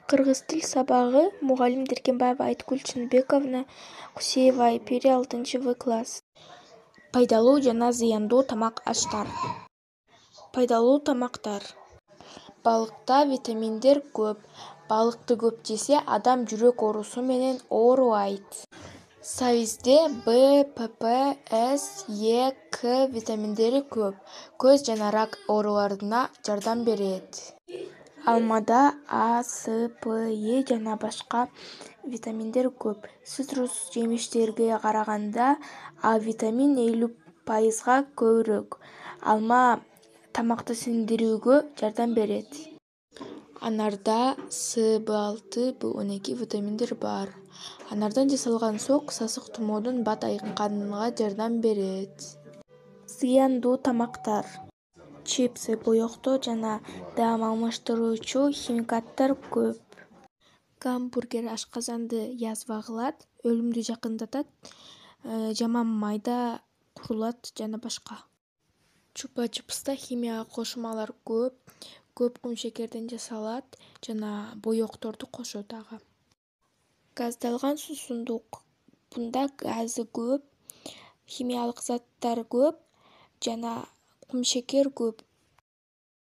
Кыргыз тил сабагы мугалим Деркенбаева Айткүл Чынбековна, Кусеева Айпери 6-В класс. Пайдалуу жана зыяндуу тамак аштар. Пайдалуу тамактар. Балыкта витаминдер көп. Балыкты көп жесе адам жүрөк оорусу менен оорубайт. Сабизде В, ПП, С, Е, К витаминдери көп. Көз жана рак ооруларына жардам берет. Алмада А, С, П, Е жана башка витаминдер көп. Цитрус жемиштерге караганда А витамин 50%га көбүрөөк. Алма тамакты сиңдирүүгө жардам берет. Анарда С, В6, В12 витаминдер бар. Анардан жасалган сок сасык тумоодон бат айыкканга жардам берет. Зыяндуу тамактар. Чипсы, боёктоо жана даам алмаштыруучу химикаттар көп. Гамбургер ашказанды язва кылат, өлүмдү жакындатат, жаман майда курулат жана башка. Чупа-чупста химиялык кошумалар көп, кумшекерден жасалат жана боёкторду кошот ага. Газдалган суусундук. Бунда газы көп, химиялык заттар көп жана кумшекер көп.